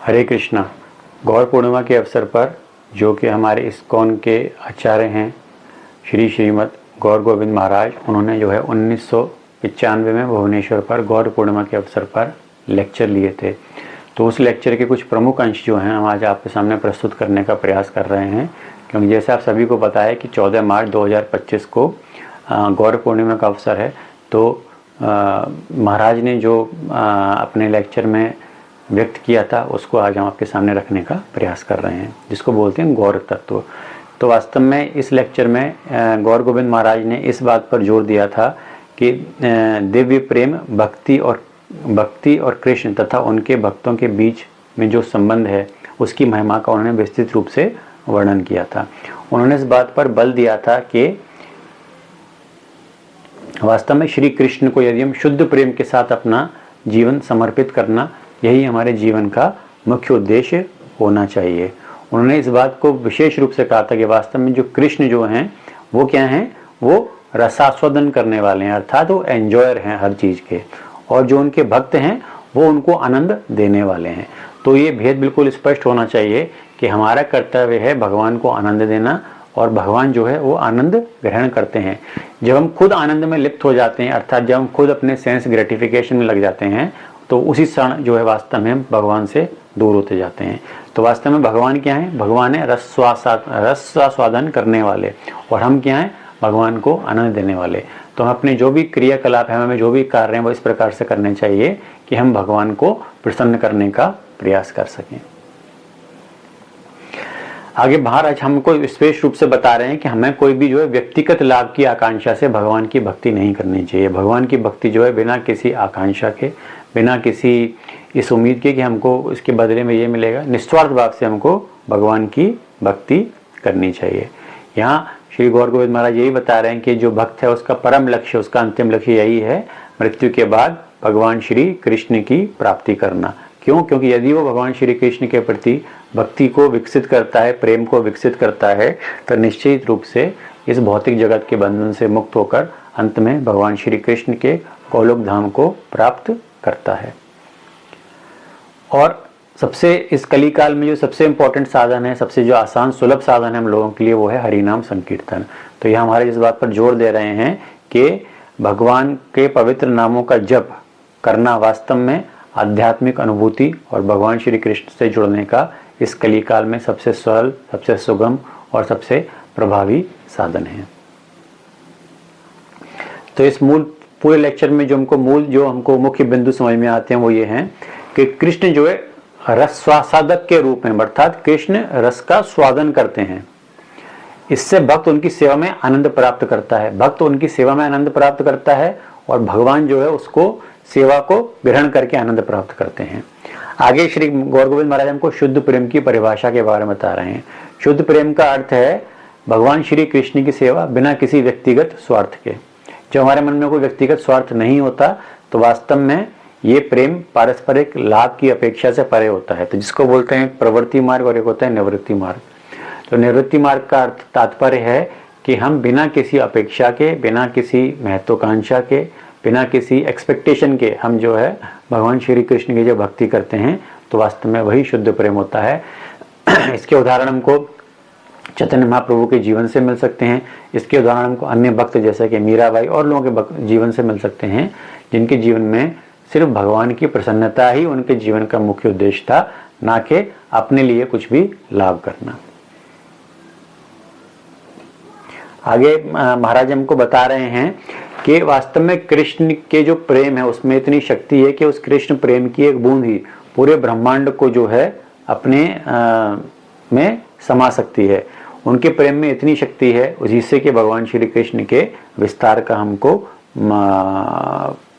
हरे कृष्णा। गौर पूर्णिमा के अवसर पर जो कि हमारे इस्कॉन के आचार्य हैं श्री श्रीमद् गौर गोविंद महाराज, उन्होंने जो है 1995 में भुवनेश्वर पर गौर पूर्णिमा के अवसर पर लेक्चर लिए थे। तो उस लेक्चर के कुछ प्रमुख अंश जो हैं हम आज आपके सामने प्रस्तुत करने का प्रयास कर रहे हैं, क्योंकि जैसे आप सभी को पता है कि 14 मार्च 2025 को गौर पूर्णिमा का अवसर है। तो महाराज ने जो अपने लेक्चर में व्यक्त किया था उसको आज हम आपके सामने रखने का प्रयास कर रहे हैं, जिसको बोलते हैं गौर तत्व। तो वास्तव में इस लेक्चर में गौर गोविंद महाराज ने इस बात पर जोर दिया था कि दिव्य प्रेम भक्ति और कृष्ण तथा उनके भक्तों के बीच में जो संबंध है उसकी महिमा का उन्होंने विस्तृत रूप से वर्णन किया था। उन्होंने इस बात पर बल दिया था कि वास्तव में श्री कृष्ण को यदि हम शुद्ध प्रेम के साथ अपना जीवन समर्पित करना, यही हमारे जीवन का मुख्य उद्देश्य होना चाहिए। उन्होंने इस बात को विशेष रूप से कहा था कि वास्तव में जो कृष्ण जो हैं वो क्या हैं, वो रसास्वादन करने वाले हैं, अर्थात वो एंजॉयर हैं हर चीज़ के, और जो उनके भक्त हैं वो उनको आनंद देने वाले हैं। तो ये भेद बिल्कुल स्पष्ट होना चाहिए कि हमारा कर्तव्य है भगवान को आनंद देना, और भगवान जो है वो आनंद ग्रहण करते हैं। जब हम खुद आनंद में लिप्त हो जाते हैं, अर्थात जब हम खुद अपने सेंस ग्रेटिफिकेशन में लग जाते हैं, तो उसी क्षण जो है वास्तव में हम भगवान से दूर होते जाते हैं। तो वास्तव में भगवान क्या है? भगवान है रसास्वादन करने वाले, और हम क्या हैं? भगवान को आनंद देने वाले। तो हम अपने जो भी क्रियाकलाप हैं, हमें जो भी कार्य हैं वो इस प्रकार से करने चाहिए कि हम भगवान को प्रसन्न करने का प्रयास कर सकें। आगे महाराज हमको स्पष्ट रूप से बता रहे हैं कि हमें कोई भी जो है व्यक्तिगत लाभ की आकांक्षा से भगवान की भक्ति नहीं करनी चाहिए। भगवान की भक्ति जो है बिना किसी आकांक्षा के, बिना किसी इस उम्मीद के कि हमको इसके बदले में ये मिलेगा, निस्वार्थ भाव से हमको भगवान की भक्ति करनी चाहिए। यहाँ श्री गौर गोविंद महाराज यही बता रहे हैं कि जो भक्त है उसका परम लक्ष्य, उसका अंतिम लक्ष्य यही है मृत्यु के बाद भगवान श्री कृष्ण की प्राप्ति करना। क्यों? क्योंकि यदि वो भगवान श्री कृष्ण के प्रति भक्ति को विकसित करता है, प्रेम को विकसित करता है, तो निश्चित रूप से इस भौतिक जगत के बंधन से मुक्त होकर अंत में भगवान श्री कृष्ण के गोलोक धाम को प्राप्त करता है। और सबसे इस कलिकाल में जो सबसे इम्पोर्टेंट साधन है, सबसे जो आसान सुलभ साधन है हम लोगों के लिए, वो है हरिनाम संकीर्तन। तो यह हमारे इस बात पर जोर दे रहे हैं कि भगवान के पवित्र नामों का जप करना वास्तव में आध्यात्मिक अनुभूति और भगवान श्री कृष्ण से जुड़ने का इस कलिकाल में सबसे सरल, सबसे सुगम और सबसे प्रभावी साधन है। तो इस पूरे लेक्चर में जो हमको मुख्य बिंदु समझ में आते हैं वो ये हैं कि कृष्ण जो है रसास्वादक के रूप में, अर्थात कृष्ण रस का स्वादन करते हैं। इससे भक्त उनकी सेवा में आनंद प्राप्त करता है, भक्त उनकी सेवा में आनंद प्राप्त करता है, और भगवान जो है उसको सेवा को ग्रहण करके आनंद प्राप्त करते हैं। आगे श्री गौर गोविंद महाराज हमको शुद्ध प्रेम की परिभाषा के बारे में बता रहे हैं। शुद्ध प्रेम का अर्थ है भगवान श्री कृष्ण की सेवा बिना किसी व्यक्तिगत स्वार्थ के। जब हमारे मन में कोई व्यक्तिगत स्वार्थ नहीं होता तो वास्तव में ये प्रेम पारस्परिक लाभ की अपेक्षा से परे होता है। तो जिसको बोलते हैं प्रवृत्ति मार्ग, और एक होता है निवृत्ति मार्ग। तो निवृत्ति मार्ग का अर्थ तात्पर्य है कि हम बिना किसी अपेक्षा के, बिना किसी महत्वाकांक्षा के, बिना किसी एक्सपेक्टेशन के हम जो है भगवान श्री कृष्ण की जो भक्ति करते हैं, तो वास्तव में वही शुद्ध प्रेम होता है। इसके उदाहरण हमको चैतन्य महाप्रभु के जीवन से मिल सकते हैं। इसके उदाहरण हमको अन्य भक्त जैसे कि मीराबाई और लोगों के जीवन से मिल सकते हैं, जिनके जीवन में सिर्फ भगवान की प्रसन्नता ही उनके जीवन का मुख्य उद्देश्य था, ना कि अपने लिए कुछ भी लाभ करना। आगे महाराज हमको बता रहे हैं कि वास्तव में कृष्ण के जो प्रेम है उसमें इतनी शक्ति है कि उस कृष्ण प्रेम की एक बूंद ही पूरे ब्रह्मांड को जो है अपने में समा सकती है। उनके प्रेम में इतनी शक्ति है, जिससे कि भगवान श्री कृष्ण के विस्तार का हमको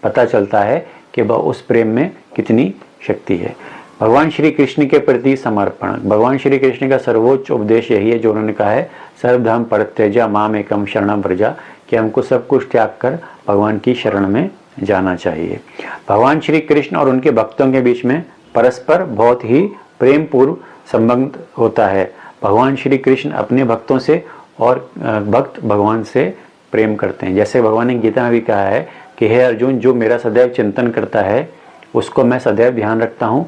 पता चलता है कि उस प्रेम में कितनी शक्ति है। भगवान श्री कृष्ण के प्रति समर्पण, भगवान श्री कृष्ण का सर्वोच्च उपदेश यही है जो उन्होंने कहा है, सर्वधर्म परित्यज्य माम एकम शरणं व्रज, कि हमको सब कुछ त्याग कर भगवान की शरण में जाना चाहिए। भगवान श्री कृष्ण और उनके भक्तों के बीच में परस्पर बहुत ही प्रेम पूर्व संबंध होता है। भगवान श्री कृष्ण अपने भक्तों से और भक्त भगवान से प्रेम करते हैं। जैसे भगवान ने गीता में भी कहा है कि हे अर्जुन, जो मेरा सदैव चिंतन करता है उसको मैं सदैव ध्यान रखता हूँ,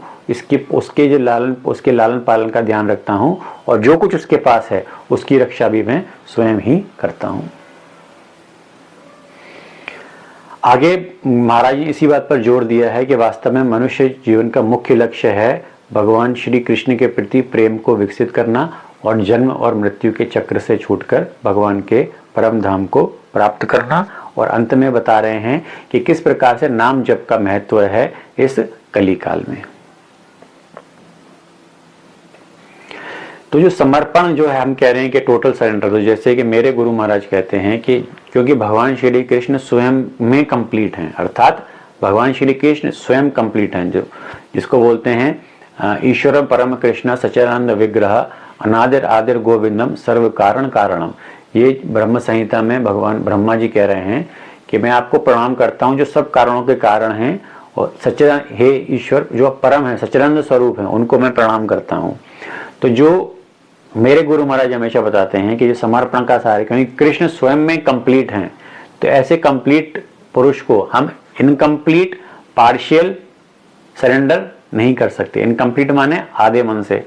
उसके लालन पालन का ध्यान रखता हूँ, और जो कुछ उसके पास है उसकी रक्षा भी मैं स्वयं ही करता हूँ। आगे महाराज जी इसी बात पर जोर दिया है कि वास्तव में मनुष्य जीवन का मुख्य लक्ष्य है भगवान श्री कृष्ण के प्रति प्रेम को विकसित करना और जन्म और मृत्यु के चक्र से छूटकर भगवान के परम धाम को प्राप्त करना। और अंत में बता रहे हैं कि किस प्रकार से नाम जप का महत्व है इस कली काल में। तो जो समर्पण जो है हम कह रहे हैं कि टोटल सरेंडर, तो जैसे कि मेरे गुरु महाराज कहते हैं कि क्योंकि भगवान श्री कृष्ण स्वयं में कंप्लीट हैं, अर्थात भगवान श्री कृष्ण स्वयं कंप्लीट हैं, जो जिसको बोलते हैं ईश्वर परम कृष्ण सच्चिदानंद विग्रह अनादिर आदिर गोविंदम सर्व कारण कारणम। ये ब्रह्म संहिता में भगवान ब्रह्मा जी कह रहे हैं कि मैं आपको प्रणाम करता हूँ जो सब कारणों के कारण हैं, और सच्चिदानंद हे ईश्वर जो परम है सच्चिदानंद स्वरूप है उनको मैं प्रणाम करता हूँ। तो जो मेरे गुरु महाराज हमेशा बताते हैं कि जो समर्पण का सार, क्योंकि कृष्ण स्वयं में कंप्लीट हैं, तो ऐसे कंप्लीट पुरुष को हम इनकम्प्लीट पार्शियल सरेंडर नहीं कर सकते। इनकम्प्लीट माने आधे मन से,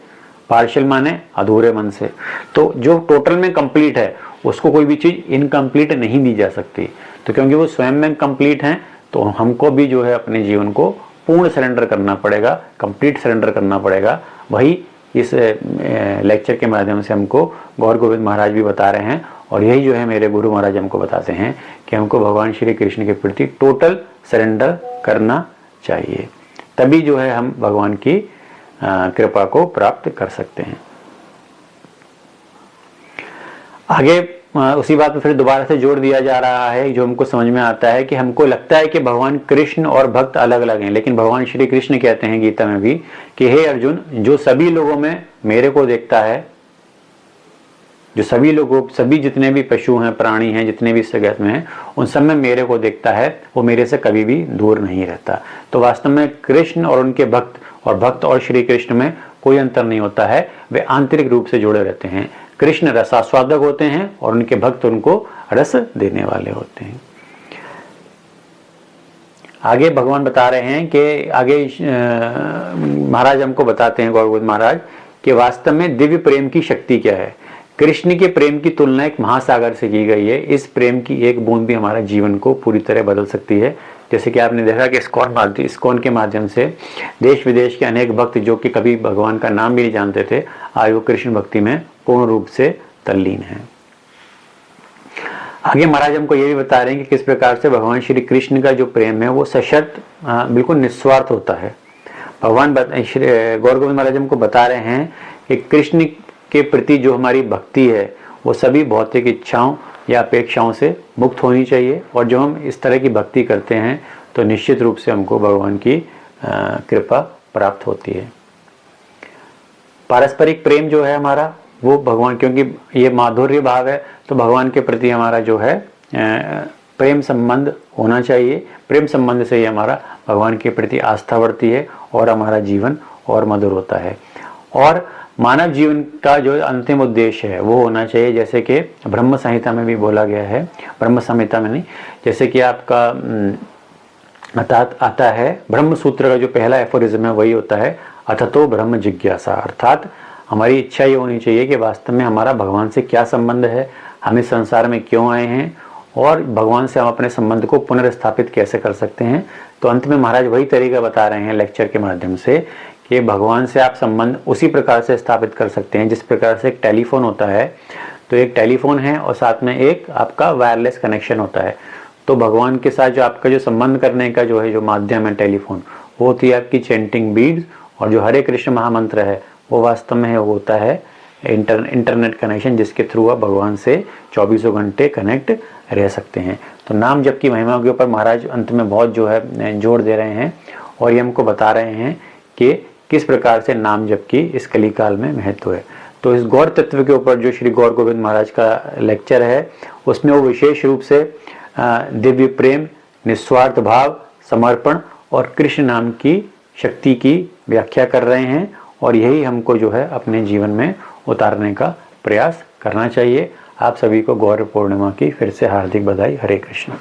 पार्शियल माने अधूरे मन से। तो जो टोटल में कंप्लीट है उसको कोई भी चीज इनकम्प्लीट नहीं दी जा सकती। तो क्योंकि वो स्वयं में कंप्लीट हैं तो हमको भी जो है अपने जीवन को पूर्ण सरेंडर करना पड़ेगा, कंप्लीट सरेंडर करना पड़ेगा। वही इस लेक्चर के माध्यम से हमको गौर गोविंद महाराज भी बता रहे हैं, और यही जो है मेरे गुरु महाराज हमको बताते हैं कि हमको भगवान श्री कृष्ण के प्रति टोटल सरेंडर करना चाहिए, तभी जो है हम भगवान की कृपा को प्राप्त कर सकते हैं। आगे उसी बात में फिर दोबारा से जोड़ दिया जा रहा है, जो हमको समझ में आता है कि हमको लगता है कि भगवान कृष्ण और भक्त अलग अलग हैं, लेकिन भगवान श्री कृष्ण कहते हैं गीता में भी कि हे अर्जुन, जो सभी लोगों में मेरे को देखता है, जो सभी लोगों, सभी जितने भी पशु हैं, प्राणी हैं, जितने भी इस जगत में हैं, उन सब में मेरे को देखता है, वो मेरे से कभी भी दूर नहीं रहता। तो वास्तव में कृष्ण और उनके भक्त और भक्त और श्री कृष्ण में कोई अंतर नहीं होता है, वे आंतरिक रूप से जुड़े रहते हैं। कृष्ण रसास्वादक होते हैं और उनके भक्त उनको रस देने वाले होते हैं। आगे भगवान बता रहे हैं कि आगे महाराज हमको बताते हैं गौर गोविंद महाराज कि वास्तव में दिव्य प्रेम की शक्ति क्या है। कृष्ण के प्रेम की तुलना एक महासागर से की गई है। इस प्रेम की एक बूंद भी हमारे जीवन को पूरी तरह बदल सकती है। जैसे कि आपने देखा कि इस्कॉन के माध्यम से देश विदेश के अनेक भक्त जो कि कभी भगवान का नाम भी नहीं जानते थे, आज वो कृष्ण भक्ति में पूर्ण रूप से तल्लीन है। आगे महाराज हमको ये भी बता रहे हैं कि किस प्रकार से भगवान श्री कृष्ण का जो प्रेम है वो सशर्त बिल्कुल निस्वार्थ होता है। भगवान गौर गोविंद महाराज हमको बता रहे हैं कि कृष्ण के प्रति जो हमारी भक्ति है वो सभी भौतिक इच्छाओं या अपेक्षाओं से मुक्त होनी चाहिए, और जो हम इस तरह की भक्ति करते हैं तो निश्चित रूप से हमको भगवान की कृपा प्राप्त होती है। पारस्परिक प्रेम जो है हमारा वो भगवान, क्योंकि ये माधुर्य भाव है, तो भगवान के प्रति हमारा जो है प्रेम संबंध होना चाहिए। प्रेम संबंध से ही हमारा भगवान के प्रति आस्था बढ़ती है और हमारा जीवन और मधुर होता है। और मानव जीवन का जो अंतिम उद्देश्य है वो होना चाहिए, जैसे कि ब्रह्म संहिता में भी बोला गया है, ब्रह्म संहिता में नहीं, जैसे कि आपका आता है ब्रह्म सूत्र का जो पहला एफोरिज्म है वही होता है अथतो ब्रह्म जिज्ञासा। अर्थात हमारी इच्छा ये होनी चाहिए कि वास्तव में हमारा भगवान से क्या संबंध है, हम इस संसार में क्यों आए हैं, और भगवान से हम अपने संबंध को पुनर्स्थापित कैसे कर सकते हैं। तो अंत में महाराज वही तरीका बता रहे हैं लेक्चर के माध्यम से कि भगवान से आप संबंध उसी प्रकार से स्थापित कर सकते हैं जिस प्रकार से एक टेलीफोन होता है। तो एक टेलीफोन है और साथ में एक आपका वायरलेस कनेक्शन होता है। तो भगवान के साथ जो आपका जो संबंध करने का जो है जो माध्यम है टेलीफोन, वो होती है आपकी चैंटिंग बीड्स, और जो हरे कृष्ण महामंत्र है वो वास्तव में वो होता है इंटरनेट कनेक्शन, जिसके थ्रू आप भगवान से 24 घंटे कनेक्ट रह सकते हैं। तो नाम जप की महिमा के ऊपर महाराज अंत में बहुत जो है जोर दे रहे हैं, और ये हमको बता रहे हैं कि किस प्रकार से नाम जप की इस कली काल में महत्व है। तो इस गौर तत्व के ऊपर जो श्री गौर गोविंद महाराज का लेक्चर है उसमें वो विशेष रूप से दिव्य प्रेम, निस्वार्थ भाव, समर्पण और कृष्ण नाम की शक्ति की व्याख्या कर रहे हैं, और यही हमको जो है अपने जीवन में उतारने का प्रयास करना चाहिए। आप सभी को गौर पूर्णिमा की फिर से हार्दिक बधाई। हरे कृष्ण।